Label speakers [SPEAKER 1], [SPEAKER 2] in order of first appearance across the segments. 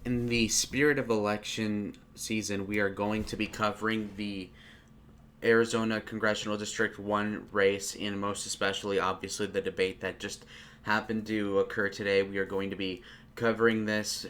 [SPEAKER 1] In the spirit of election season, we are going to be covering the Arizona Congressional District 1 race, and most especially, obviously, the debate that just happened to occur today. We are going to be covering this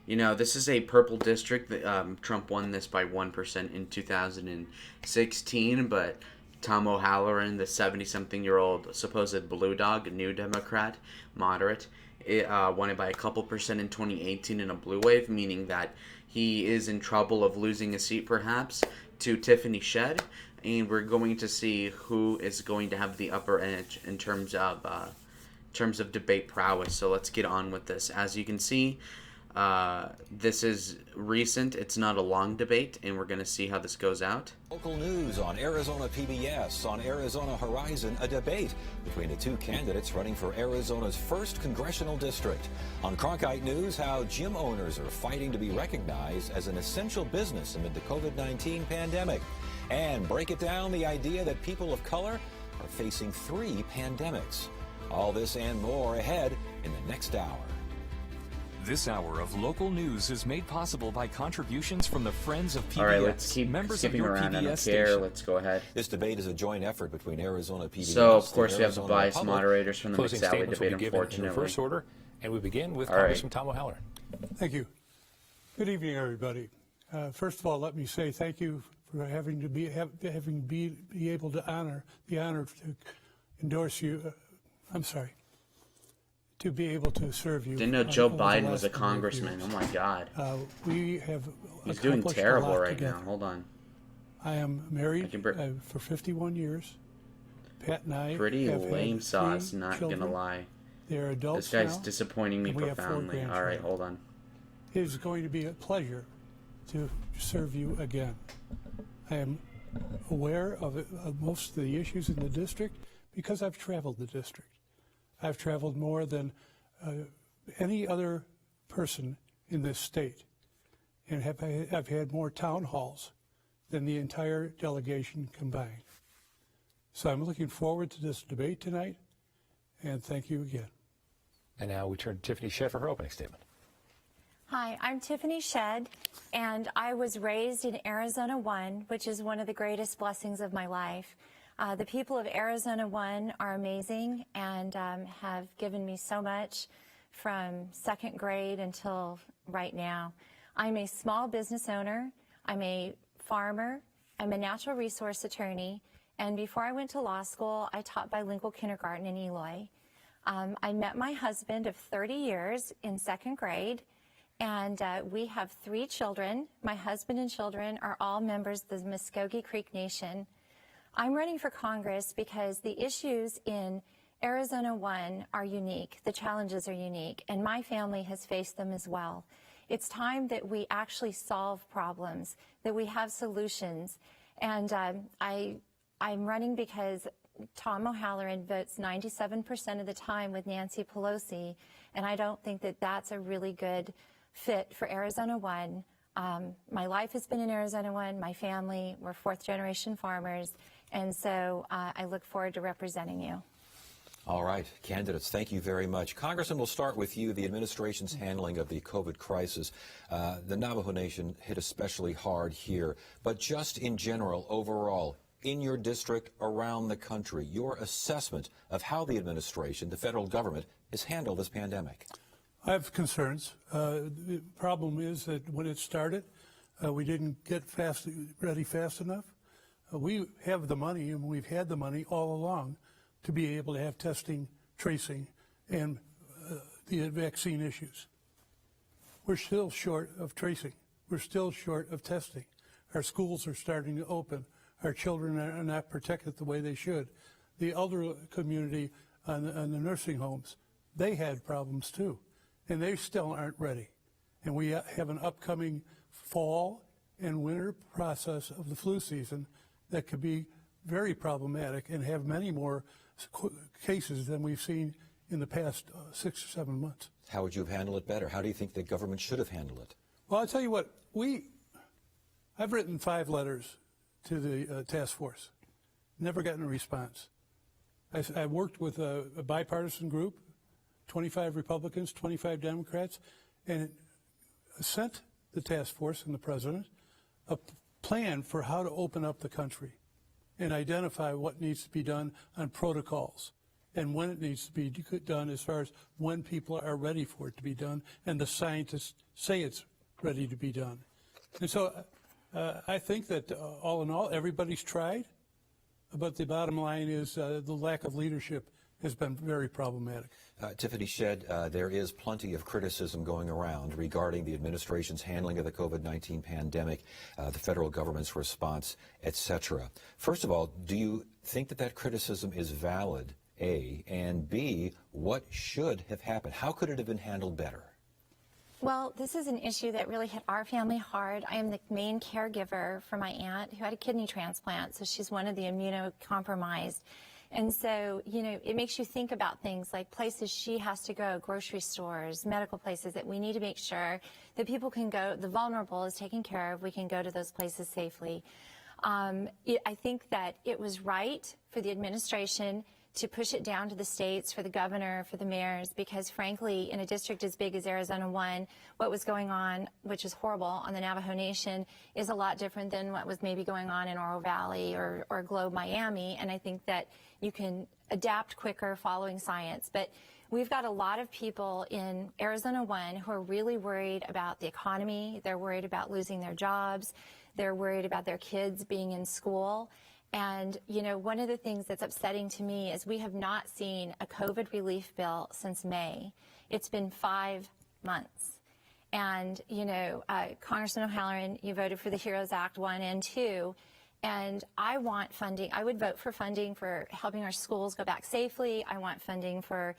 [SPEAKER 1] this is a purple district. Trump won this by 1% in 2016, but Tom O'Halloran, the 70-something-year-old supposed blue dog, new Democrat, moderate, won it by a couple percent in 2018 in a blue wave, meaning that he is in trouble of losing a seat perhaps to Tiffany Shedd, and we're going to see who is going to have the upper edge in terms of debate prowess. So let's get on with this. As you can see, this is recent. It's not a long debate, and we're going to see how this goes out.
[SPEAKER 2] Local news on Arizona PBS. On Arizona Horizon, a debate between the two candidates running for Arizona's 1st congressional district. On Cronkite News, how gym owners are fighting to be recognized as an essential business amid the COVID-19 pandemic. And break it down, the idea that people of color are facing 3 pandemics. All this and more ahead in the next hour.
[SPEAKER 3] This hour of local news is made possible by contributions from the Friends of PBS.
[SPEAKER 1] All right, let's keep
[SPEAKER 3] members
[SPEAKER 1] skipping
[SPEAKER 3] of your
[SPEAKER 1] around.
[SPEAKER 3] PBS
[SPEAKER 1] I don't care.
[SPEAKER 3] station.
[SPEAKER 1] Let's go ahead.
[SPEAKER 2] This debate is a joint effort between Arizona PBS.
[SPEAKER 1] So, of course, we have the
[SPEAKER 2] Arizona
[SPEAKER 1] biased
[SPEAKER 2] Republic.
[SPEAKER 1] moderators from the
[SPEAKER 4] Closing
[SPEAKER 1] McSally
[SPEAKER 4] statements will
[SPEAKER 1] debate,
[SPEAKER 4] be given in
[SPEAKER 1] unfortunately.
[SPEAKER 4] reverse order, and we begin with
[SPEAKER 1] All right.
[SPEAKER 4] Congressman Tom O'Halloran.
[SPEAKER 5] Thank you. Good evening, everybody. First of all, let me say thank you for having to be able to honor to endorse you. To be able to serve you.
[SPEAKER 1] Didn't know Joe
[SPEAKER 5] over the
[SPEAKER 1] Biden
[SPEAKER 5] last
[SPEAKER 1] was a
[SPEAKER 5] number of
[SPEAKER 1] congressman.
[SPEAKER 5] years.
[SPEAKER 1] Oh my God.
[SPEAKER 5] We have
[SPEAKER 1] He's doing
[SPEAKER 5] accomplished a
[SPEAKER 1] terrible
[SPEAKER 5] lot
[SPEAKER 1] right
[SPEAKER 5] together.
[SPEAKER 1] now. Hold on.
[SPEAKER 5] I am married
[SPEAKER 1] I can
[SPEAKER 5] for 51 years. Pat and I
[SPEAKER 1] Pretty
[SPEAKER 5] have
[SPEAKER 1] lame
[SPEAKER 5] had
[SPEAKER 1] sauce,
[SPEAKER 5] 3
[SPEAKER 1] not
[SPEAKER 5] children.
[SPEAKER 1] gonna lie.
[SPEAKER 5] They're adults
[SPEAKER 1] This guy's
[SPEAKER 5] now,
[SPEAKER 1] disappointing me
[SPEAKER 5] and we have 4
[SPEAKER 1] profoundly. All right,
[SPEAKER 5] grandchildren.
[SPEAKER 1] hold on.
[SPEAKER 5] It is going to be a pleasure to serve you again. I am aware of most of the issues in the district because I've traveled the district. I've traveled more than any other person in this state, and I've had more town halls than the entire delegation combined. So I'm looking forward to this debate tonight, and thank you again.
[SPEAKER 4] And now we turn to Tiffany Shedd for her opening statement.
[SPEAKER 6] Hi, I'm Tiffany Shedd, and I was raised in Arizona 1, which is one of the greatest blessings of my life. The people of Arizona 1 are amazing and have given me so much from 2nd grade until right now. I'm a small business owner, I'm a farmer, I'm a natural resource attorney, and before I went to law school, I taught bilingual kindergarten in Eloy. I met my husband of 30 years in 2nd grade, and we have 3 children. My husband and children are all members of the Muskogee Creek Nation. I'm running for Congress because the issues in Arizona 1 are unique. The challenges are unique, and my family has faced them as well. It's time that we actually solve problems, that we have solutions. And I'm running because Tom O'Halloran votes 97% of the time with Nancy Pelosi, and I don't think that that's a really good fit for Arizona 1. My life has been in Arizona 1, my family, we're 4th-generation farmers, and so I look forward to representing you.
[SPEAKER 2] All right, candidates, thank you very much. Congressman, we'll start with you. The administration's handling of the COVID crisis. The Navajo Nation hit especially hard here, but just in general, overall, in your district, around the country, your assessment of how the administration, the federal government, has handled this pandemic.
[SPEAKER 5] I have concerns. The problem is that when it started, we didn't get ready fast enough. We have the money, and we've had the money all along to be able to have testing, tracing, and the vaccine issues. We're still short of tracing. We're still short of testing. Our schools are starting to open. Our children are not protected the way they should. The elder community on the nursing homes, they had problems too, and they still aren't ready. And we have an upcoming fall and winter process of the flu season that could be very problematic and have many more cases than we've seen in the past 6 or 7 months.
[SPEAKER 2] How would you have handled it better? How do you think the government should have handled it?
[SPEAKER 5] Well, I'll tell you what, I've written 5 letters to the task force, never gotten a response. I worked with a bipartisan group, 25 Republicans, 25 Democrats, and sent the task force and the president a plan for how to open up the country and identify what needs to be done on protocols and when it needs to be done as far as when people are ready for it to be done and the scientists say it's ready to be done. And so I think that all in all, everybody's tried, but the bottom line is the lack of leadership has been very problematic.
[SPEAKER 2] Tiffany Shedd, there is plenty of criticism going around regarding the administration's handling of the COVID-19 pandemic, the federal government's response, etc. First of all, do you think that that criticism is valid, A, and B, what should have happened? How could it have been handled better?
[SPEAKER 6] Well, this is an issue that really hit our family hard. I am the main caregiver for my aunt who had a kidney transplant, so she's one of the immunocompromised. And so, you know, it makes you think about things like places she has to go, grocery stores, medical places, that we need to make sure that people can go, the vulnerable is taken care of, we can go to those places safely. I think that it was right for the administration to push it down to the states, for the governor, for the mayors, because frankly, in a district as big as Arizona 1, what was going on, which is horrible, on the Navajo Nation is a lot different than what was maybe going on in Oro Valley or Globe, Miami. And I think that you can adapt quicker following science. But we've got a lot of people in Arizona 1 who are really worried about the economy. They're worried about losing their jobs. They're worried about their kids being in school. And, you know, one of the things that's upsetting to me is we have not seen a COVID relief bill since May. It's been 5 months. And, you know, Congressman O'Halloran, you voted for the HEROES Act 1 and 2. And I want funding. I would vote for funding for helping our schools go back safely. I want funding for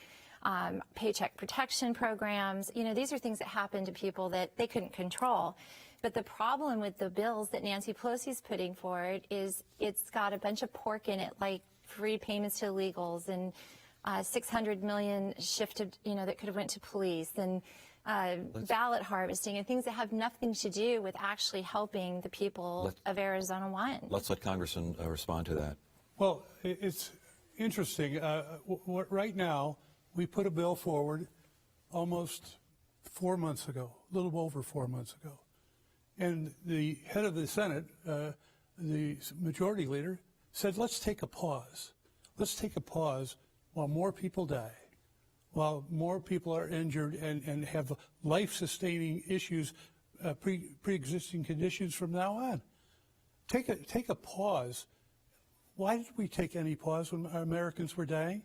[SPEAKER 6] paycheck protection programs. You know, these are things that happen to people that they couldn't control. But the problem with the bills that Nancy Pelosi's putting forward is it's got a bunch of pork in it, like free payments to illegals and $600 million shifted, you know, that could have went to police and ballot harvesting and things that have nothing to do with actually helping the people of Arizona 1.
[SPEAKER 2] Let's let Congressman respond to that.
[SPEAKER 5] Well, it's interesting. Right now, we put a bill forward almost 4 months ago, a little over 4 months ago. And the head of the Senate, the majority leader, said, let's take a pause. Let's take a pause while more people die, while more people are injured and have life-sustaining issues, pre-existing conditions from now on. Take a pause. Why did we take any pause when our Americans were dying?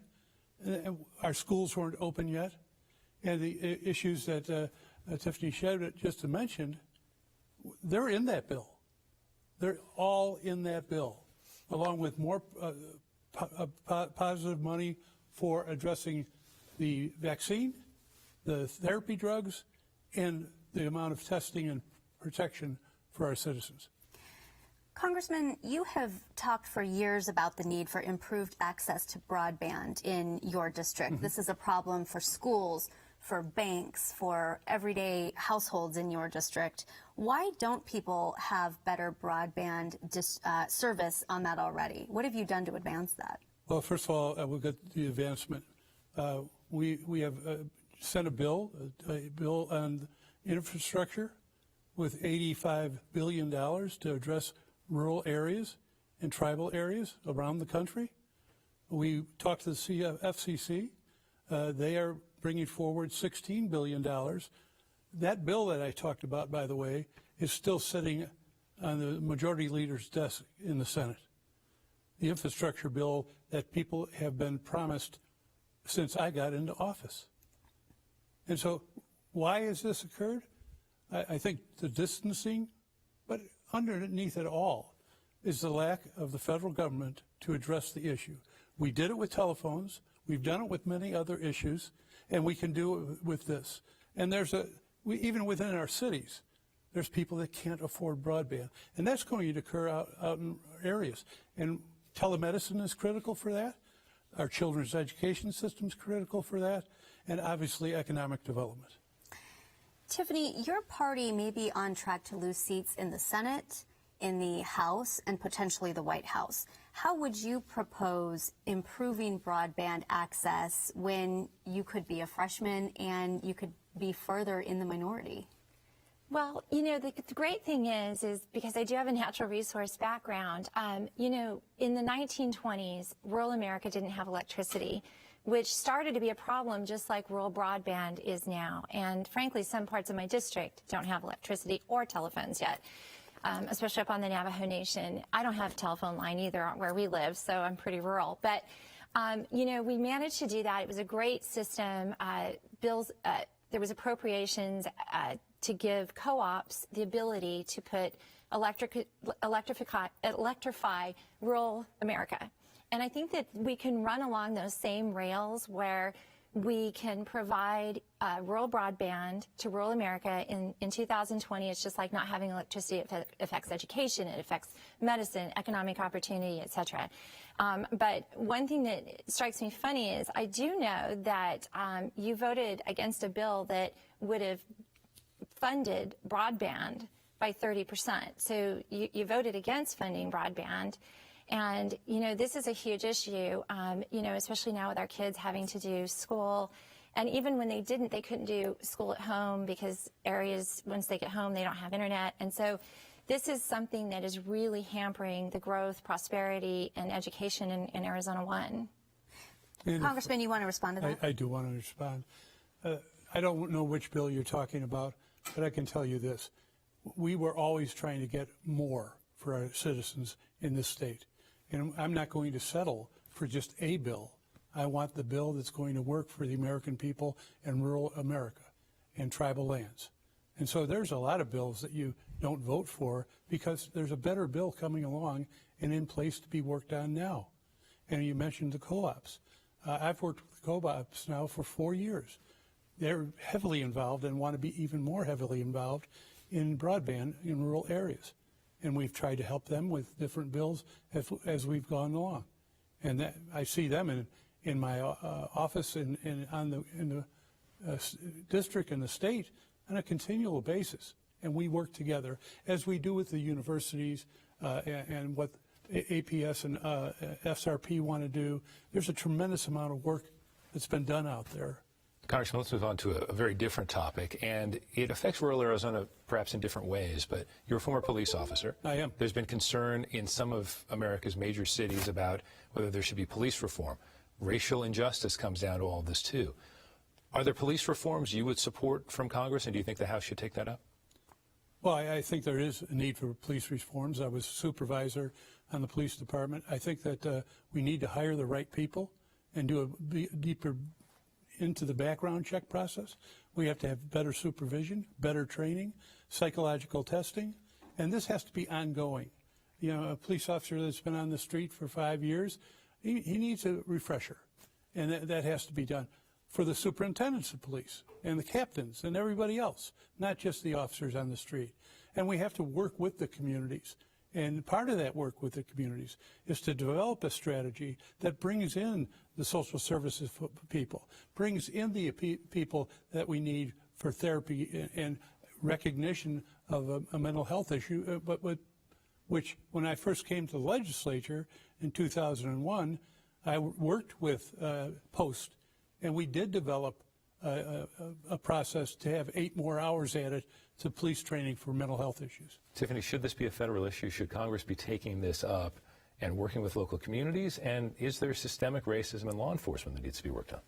[SPEAKER 5] Our schools weren't open yet. And the issues that Tiffany Shedd just mentioned, they're in that bill. They're all in that bill, along with more positive money for addressing the vaccine, the therapy drugs, and the amount of testing and protection for our citizens.
[SPEAKER 7] Congressman, you have talked for years about the need for improved access to broadband in your district. Mm-hmm. This is a problem for schools, for banks, for everyday households in your district. Why don't people have better broadband service on that already? What have you done to advance that? Well,
[SPEAKER 5] first of all, we'll get the advancement. We have sent a bill on infrastructure with $85 billion to address rural areas and tribal areas around the country. We talked to the FCC. They are bringing forward $16 billion. That bill that I talked about, by the way, is still sitting on the majority leader's desk in the Senate. The infrastructure bill that people have been promised since I got into office. And so why has this occurred? I think the distancing, but underneath it all is the lack of the federal government to address the issue. We did it with telephones. We've done it with many other issues, and we can do it with this. And even within our cities, there's people that can't afford broadband. And that's going to occur out in areas. And telemedicine is critical for that. Our children's education system is critical for that. And obviously economic development.
[SPEAKER 7] Tiffany, your party may be on track to lose seats in the Senate, in the House, and potentially the White House. How would you propose improving broadband access when you could be a freshman and you could be further in the minority?
[SPEAKER 6] Well, you know, the great thing is because I do have a natural resource background, you know, in the 1920s, rural America didn't have electricity, which started to be a problem just like rural broadband is now. And frankly, some parts of my district don't have electricity or telephones yet, especially up on the Navajo Nation. I don't have a telephone line either where we live, so I'm pretty rural. But, you know, we managed to do that. It was a great system. There was appropriations to give co-ops the ability to put electrify rural America. And I think that we can run along those same rails where we can provide rural broadband to rural America in 2020. It's just like not having electricity. It affects education, it affects medicine, economic opportunity, et cetera. But one thing that strikes me funny is I do know that you voted against a bill that would have funded broadband by 30%. So you voted against funding broadband. And, you know, this is a huge issue, you know, especially now with our kids having to do school. And even when they didn't, they couldn't do school at home because areas, once they get home, they don't have internet. And so this is something that is really hampering the growth, prosperity, and education in Arizona 1.
[SPEAKER 7] Congressman, you want to respond to that?
[SPEAKER 5] I do want to respond. I don't know which bill you're talking about, but I can tell you this. We were always trying to get more for our citizens in this state. And I'm not going to settle for just a bill. I want the bill that's going to work for the American people and rural America and tribal lands. And so there's a lot of bills that you don't vote for because there's a better bill coming along and in place to be worked on now. And you mentioned the co-ops. I've worked with co-ops now for 4 years. They're heavily involved and want to be even more heavily involved in broadband in rural areas. And we've tried to help them with different bills as we've gone along. And that, I see them in my office in the district and the state on a continual basis. And we work together, as we do with the universities and what APS and FSRP want to do. There's a tremendous amount of work that's been done out there.
[SPEAKER 4] Congressman, let's move on to a very different topic, and it affects rural Arizona perhaps in different ways, but you're a former police officer.
[SPEAKER 5] I am.
[SPEAKER 4] There's been concern in some of America's major cities about whether there should be police reform. Racial injustice comes down to all this, too. Are there police reforms you would support from Congress, and do you think the House should take that up?
[SPEAKER 5] Well, I think there is a need for police reforms. I was supervisor on the police department. I think that we need to hire the right people and do a deeper into the background check process. We have to have better supervision, better training, psychological testing, and this has to be ongoing. You know, a police officer that's been on the street for 5 years, he needs a refresher, and that has to be done for the superintendents of police and the captains and everybody else, not just the officers on the street. And we have to work with the communities. And part of that work with the communities is to develop a strategy that brings in the social services people, brings in the people that we need for therapy and recognition of a mental health issue, which when I first came to the legislature in 2001, I worked with Post, and we did develop a process to have 8 more hours added to police training for mental health issues.
[SPEAKER 4] Tiffany, should this be a federal issue? Should Congress be taking this up and working with local communities? And is there systemic racism in law enforcement that needs to be worked on?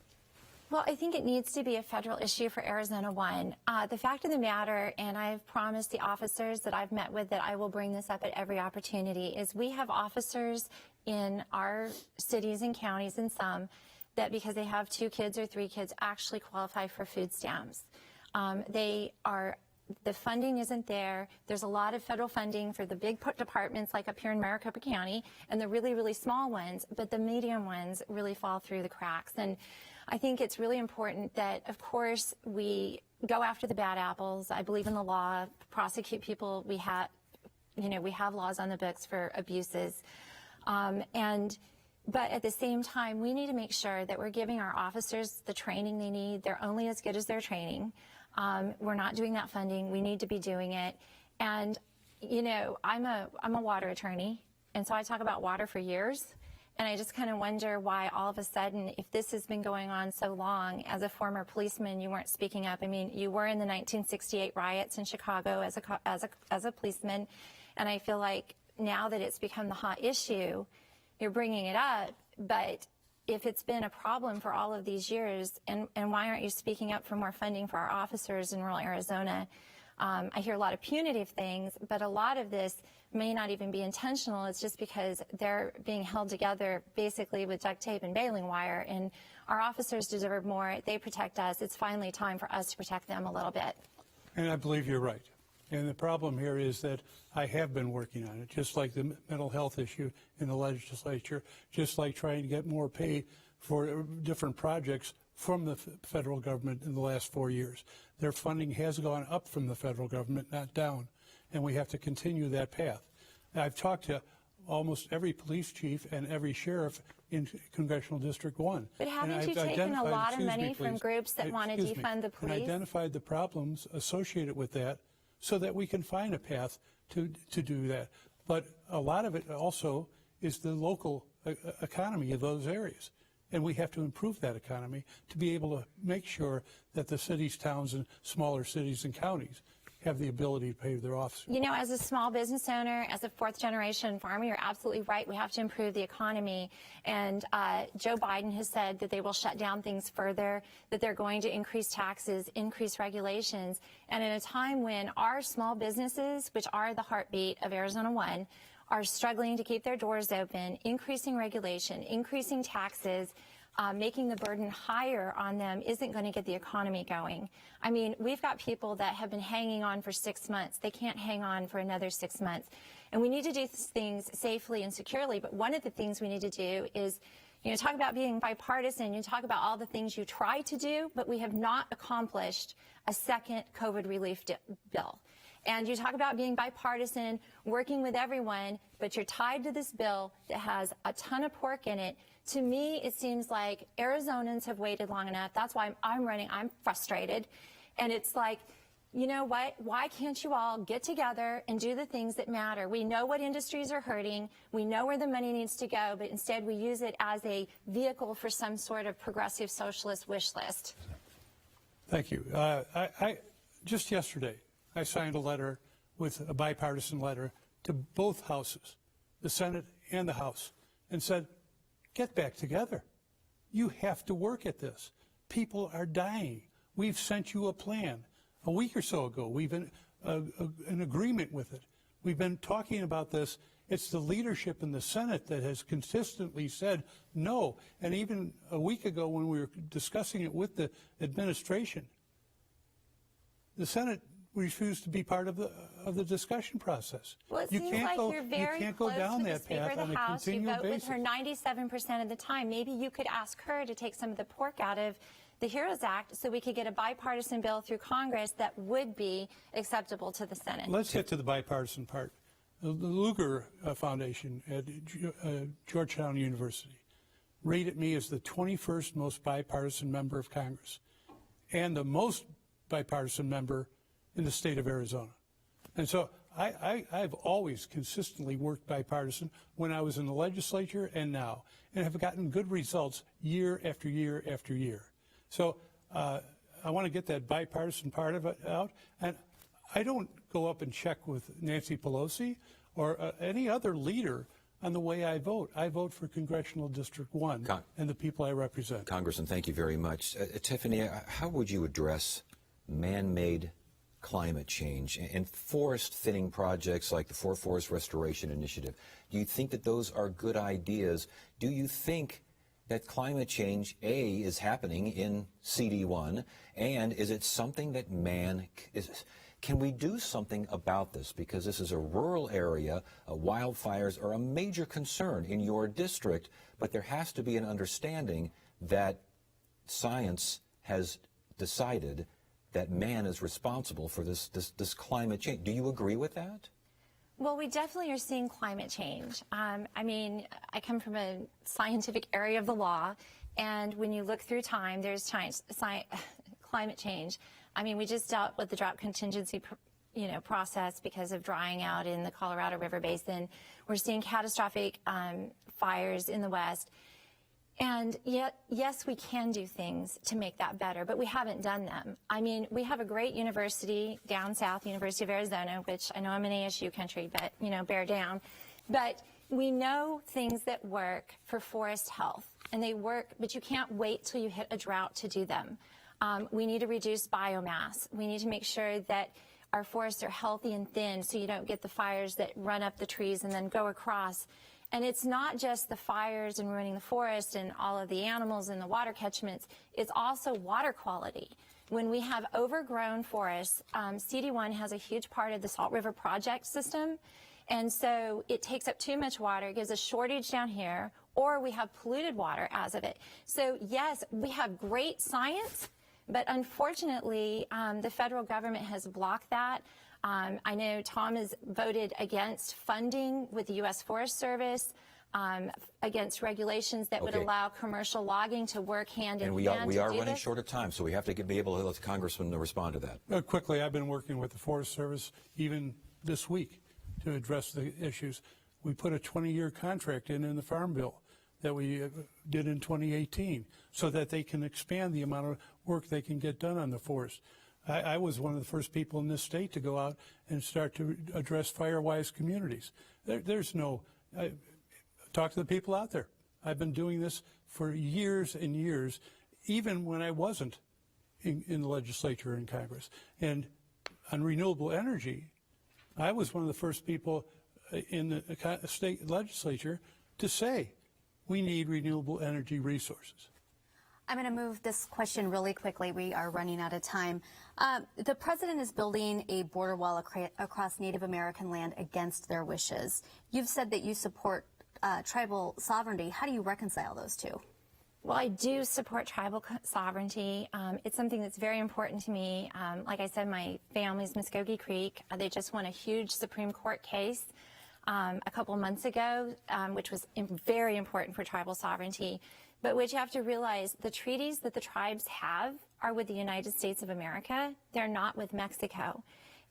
[SPEAKER 6] Well, I think it needs to be a federal issue for Arizona 1. The fact of the matter, and I've promised the officers that I've met with that I will bring this up at every opportunity, is we have officers in our cities and counties and some that because they have 2 kids or 3 kids actually qualify for food stamps. The funding isn't there. There's a lot of federal funding for the big departments like up here in Maricopa County and the really, really small ones, but the medium ones really fall through the cracks. And I think it's really important that, of course, we go after the bad apples. I believe in the law, prosecute people. We have laws on the books for abuses. But at the same time, we need to make sure that we're giving our officers the training they need. They're only as good as their training. We're not doing that funding. We need to be doing it. And, you know, I'm a water attorney, and so I talk about water for years. And I just kind of wonder why all of a sudden, if this has been going on so long, as a former policeman, you weren't speaking up. I mean, you were in the 1968 riots in Chicago as a policeman. And I feel like now that it's become the hot issue, you're bringing it up. But if it's been a problem for all of these years, and why aren't you speaking up for more funding for our officers in rural Arizona? I hear a lot of punitive things, but a lot of this may not even be intentional. It's just because they're being held together basically with duct tape and baling wire, and our officers deserve more. They protect us. It's finally time for us to protect them a little bit.
[SPEAKER 5] And I believe you're right. And the problem here is that I have been working on it, just like the mental health issue in the legislature, just like trying to get more pay for different projects from the federal government in the last 4 years. Their funding has gone up from the federal government, not down, and we have to continue that path. I've talked to almost every police chief and every sheriff in Congressional District 1.
[SPEAKER 6] But haven't you taken a lot of money from groups that want to defund the police?
[SPEAKER 5] And identified the problems associated with that so that we can find a path to do that. But a lot of it also is the local economy of those areas. And we have to improve that economy to be able to make sure that the cities, towns, and smaller cities and counties have the ability to pay their officers.
[SPEAKER 6] You know, as a small business owner, as a fourth-generation farmer, you're absolutely right. We have to improve the economy. And Joe Biden has said that they will shut down things further, that they're going to increase taxes, increase regulations. And in a time when our small businesses, which are the heartbeat of Arizona One, are struggling to keep their doors open, increasing regulation, increasing taxes, making the burden higher on them isn't going to get the economy going. I mean, we've got people that have been hanging on for 6 months. They can't hang on for another 6 months. And we need to do things safely and securely. But one of the things we need to do is, you know, talk about being bipartisan. You talk about all the things you try to do, but we have not accomplished a second COVID relief bill. And you talk about being bipartisan, working with everyone, but you're tied to this bill that has a ton of pork in it. To me, it seems like Arizonans have waited long enough. That's why I'm running. I'm frustrated. And it's like, you know what? Why can't you all get together and do the things that matter? We know what industries are hurting. We know where the money needs to go, but instead we use it as a vehicle for some sort of progressive socialist wish list.
[SPEAKER 5] Thank you. Just yesterday, I signed a letter with a bipartisan letter to both houses, the Senate and the House, and said, get back together. You have to work at this. People are dying. We've sent you a plan. A week or so ago, we've been in agreement with it. We've been talking about this. It's the leadership in the Senate that has consistently said no. And even a week ago when we were discussing it with the administration, the Senate refused to be part of the discussion process.
[SPEAKER 6] Well, it seems like you're very close to the Speaker of the House. You vote with her 97% of the time. Maybe you could ask her to take some of the pork out of the HEROES Act so we could get a bipartisan bill through Congress that would be acceptable to the Senate.
[SPEAKER 5] Let's get to the bipartisan part. The Lugar Foundation at Georgetown University rated me as the 21st most bipartisan member of Congress and the most bipartisan member in the state of Arizona. And so I've always consistently worked bipartisan when I was in the legislature and now, and have gotten good results year after year after year. So I want to get that bipartisan part of it out. And I don't go up and check with Nancy Pelosi or any other leader on the way I vote. I vote for Congressional District 1 and the people I represent.
[SPEAKER 2] Congressman, thank you very much. Tiffany, how would you address man-made climate change and forest thinning projects like the Forest Restoration Initiative? Do you think that those are good ideas? Do you think that climate change, A, is happening in CD1, and is it something that can we do something about this? Because this is a rural area, wildfires are a major concern in your district, but there has to be an understanding that science has decided that man is responsible for this climate change. Do you agree with that?
[SPEAKER 6] Well, we definitely are seeing climate change. I mean, I come from a scientific area of the law, and when you look through time, there's climate change. I mean, we just dealt with the drought contingency process because of drying out in the Colorado River Basin. We're seeing catastrophic fires in the West. And yet, yes, we can do things to make that better, but we haven't done them. I mean, we have a great university down south, University of Arizona, which I know I'm an ASU country, but, bear down. But we know things that work for forest health, and they work, but you can't wait till you hit a drought to do them. We need to reduce biomass. We need to make sure that our forests are healthy and thin so you don't get the fires that run up the trees and then go across. And it's not just the fires and ruining the forest and all of the animals and the water catchments. It's also water quality. When we have overgrown forests, CD1 has a huge part of the Salt River Project system. And so it takes up too much water, it gives a shortage down here, or we have polluted water as of it. So yes, we have great science, but unfortunately, the federal government has blocked that. I know Tom has voted against funding with the U.S. Forest Service, against regulations that would allow commercial logging to work hand in hand.
[SPEAKER 2] And we are running short of time, so we have to be able to let the Congressman respond to that.
[SPEAKER 5] Quickly, I've been working with the Forest Service even this week to address the issues. We put a 20-year contract in the Farm Bill that we did in 2018 so that they can expand the amount of work they can get done on the forest. I was one of the first people in this state to go out and start to address fire-wise communities. There's no, talk to the people out there. I've been doing this for years and years, even when I wasn't in the legislature and Congress. And on renewable energy, I was one of the first people in the state legislature to say we need renewable energy resources.
[SPEAKER 7] I'm going to move this question really quickly. We are running out of time. The president is building a border wall across Native American land against their wishes. You've said that you support tribal sovereignty. How do you reconcile those two?
[SPEAKER 6] Well, I do support tribal sovereignty. It's something that's very important to me. Like I said, my family's Muskogee Creek. They just won a huge Supreme Court case a couple months ago, which was very important for tribal sovereignty. But what you have to realize, the treaties that the tribes have are with the United States of America. They're not with Mexico.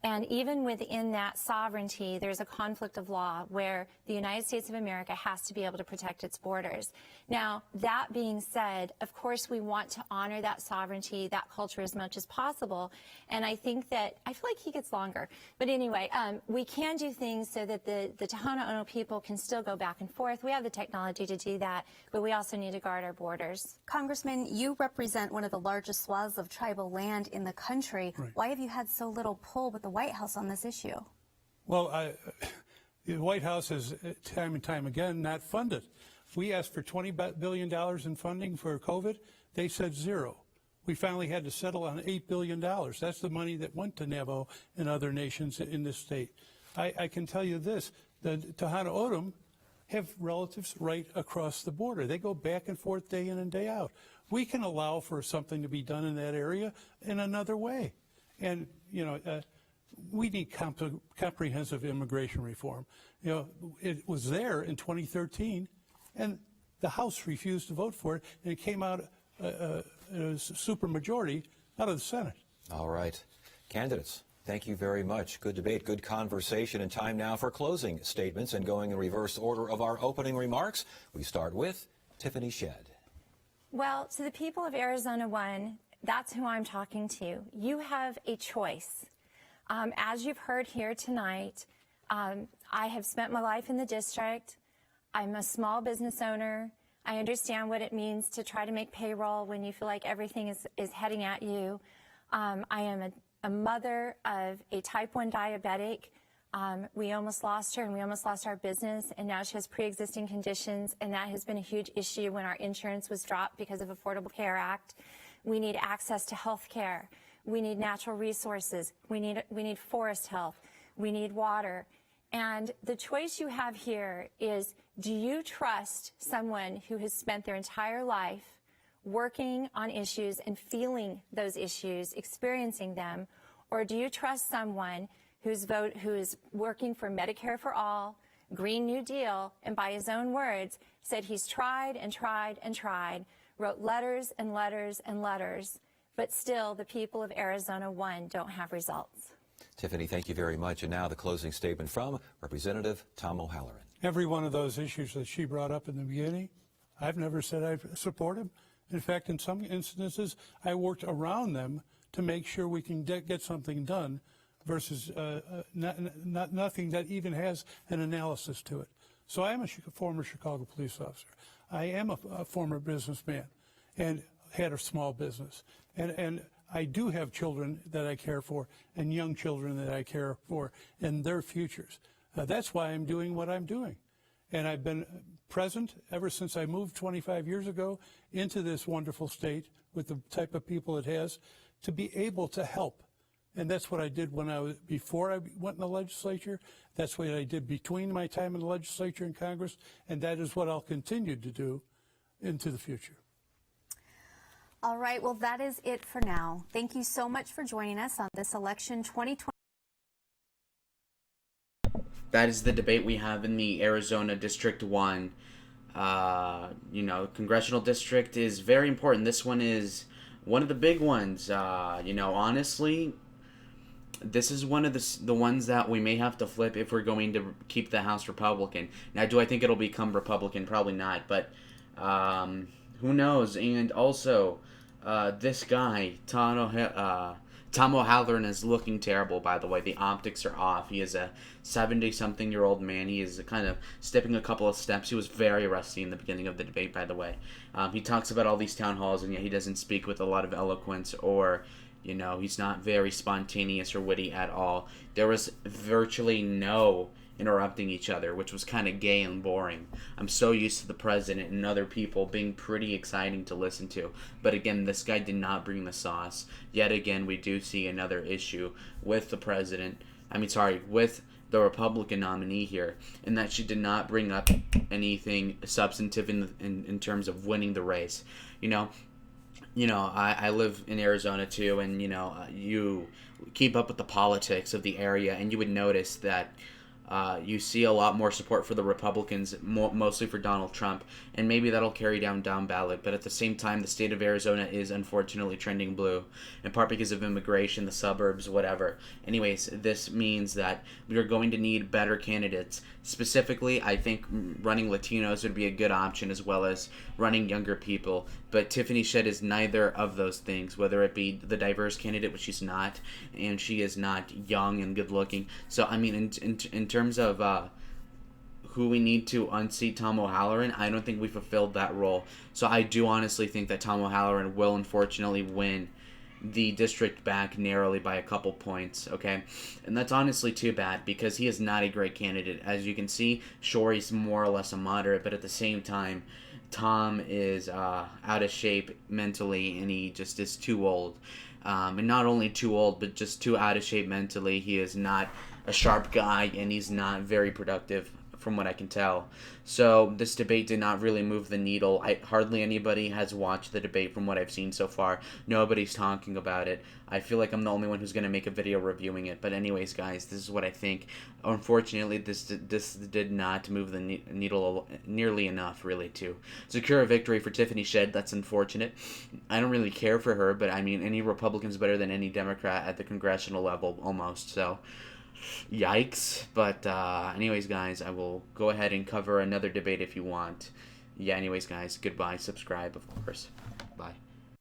[SPEAKER 6] And even within that sovereignty, there's a conflict of law where the United States of America has to be able to protect its borders. Now, that being said, of course, we want to honor that sovereignty, that culture as much as possible. And I think that, I feel like he gets longer. But anyway, we can do things so that the Tohono O'odham people can still go back and forth. We have the technology to do that, but we also need to guard our borders.
[SPEAKER 7] Congressman, you represent one of the largest swaths of tribal land in the country. Right. Why have you had so little pull with the White House on this issue?
[SPEAKER 5] Well, the White House has time and time again not funded. We asked for $20 billion in funding for COVID. They said zero. We finally had to settle on $8 billion. That's the money that went to Navajo and other nations in this state. I can tell you this, the Tohono O'odham have relatives right across the border. They go back and forth day in and day out. We can allow for something to be done in that area in another way. And, we need comprehensive immigration reform. It was there in 2013, and the House refused to vote for it, and it came out a supermajority out of the Senate.
[SPEAKER 2] All right. Candidates, thank you very much. Good debate, good conversation, and time now for closing statements. And going in reverse order of our opening remarks, we start with Tiffany Shedd.
[SPEAKER 6] Well, to the people of Arizona 1, that's who I'm talking to. You have a choice. As you've heard here tonight, I have spent my life in the district. I'm a small business owner. I understand what it means to try to make payroll when you feel like everything is heading at you. I am a mother of a type 1 diabetic. We almost lost her and we almost lost our business, and now she has pre-existing conditions, and that has been a huge issue when our insurance was dropped because of Affordable Care Act. We need access to health care. We need natural resources. We need forest health. We need water. And the choice you have here is, do you trust someone who has spent their entire life working on issues and feeling those issues, experiencing them, or do you trust someone who is working for Medicare for all, Green New Deal, and by his own words, said he's tried and tried and tried, wrote letters and letters and letters, but still the people of Arizona 1 don't have results?
[SPEAKER 2] Tiffany, thank you very much. And now the closing statement from Representative Tom O'Halloran.
[SPEAKER 5] Every one of those issues that she brought up in the beginning, I've never said I support them. In fact, in some instances, I worked around them to make sure we can get something done versus nothing that even has an analysis to it. So I am a former Chicago police officer. I am a former businessman and had a small business. And I do have children that I care for and young children that I care for and their futures. That's why I'm doing what I'm doing. And I've been present ever since I moved 25 years ago into this wonderful state with the type of people it has to be able to help. And that's what I did before I went in the legislature. That's what I did between my time in the legislature and Congress. And that is what I'll continue to do into the future.
[SPEAKER 7] All right, well, that is it for now. Thank you so much for joining us on this election 2020.
[SPEAKER 1] That is the debate we have in the Arizona District 1. Congressional district is very important. This one is one of the big ones. Honestly, this is one of the ones that we may have to flip if we're going to keep the House Republican. Now, do I think it'll become Republican? Probably not, but who knows? And also, this guy, Tom O'Halloran, is looking terrible, by the way. The optics are off. He is a 70-something-year-old man. He is kind of stepping a couple of steps. He was very rusty in the beginning of the debate, by the way. He talks about all these town halls, and yet he doesn't speak with a lot of eloquence, or, he's not very spontaneous or witty at all. There was virtually no interrupting each other, which was kind of gay and boring. I'm so used to the president and other people being pretty exciting to listen to. But again, this guy did not bring the sauce. Yet again, we do see another issue with the president. With the Republican nominee here, in that she did not bring up anything substantive in terms of winning the race. I live in Arizona too, and you keep up with the politics of the area, and you would notice that you see a lot more support for the Republicans, mostly for Donald Trump, and maybe that'll carry down ballot. But at the same time, the state of Arizona is unfortunately trending blue, in part because of immigration, the suburbs, whatever. Anyways, this means that we're going to need better candidates. Specifically, I think running Latinos would be a good option, as well as running younger people. But Tiffany Shedd is neither of those things, whether it be the diverse candidate, which she's not, and she is not young and good looking. So, in terms of who we need to unseat Tom O'Halloran, I don't think we fulfilled that role. So I do honestly think that Tom O'Halloran will unfortunately win the district back narrowly by a couple points, okay? And that's honestly too bad, because he is not a great candidate. As you can see, sure, he's more or less a moderate, but at the same time, Tom is out of shape mentally, and he just is too old. And not only too old, but just too out of shape mentally. He is not a sharp guy, and he's not very productive, from what I can tell. So this debate did not really move the needle. Hardly anybody has watched the debate from what I've seen so far. Nobody's talking about it. I feel like I'm the only one who's going to make a video reviewing it. But anyways, guys, this is what I think. Unfortunately, this did not move the needle nearly enough, really, to secure a victory for Tiffany Shedd. That's unfortunate. I don't really care for her, but any Republican's better than any Democrat at the congressional level, almost. So yikes. But anyways, guys, I will go ahead and cover another debate if you want. Anyways, guys, goodbye. Subscribe, of course. Bye.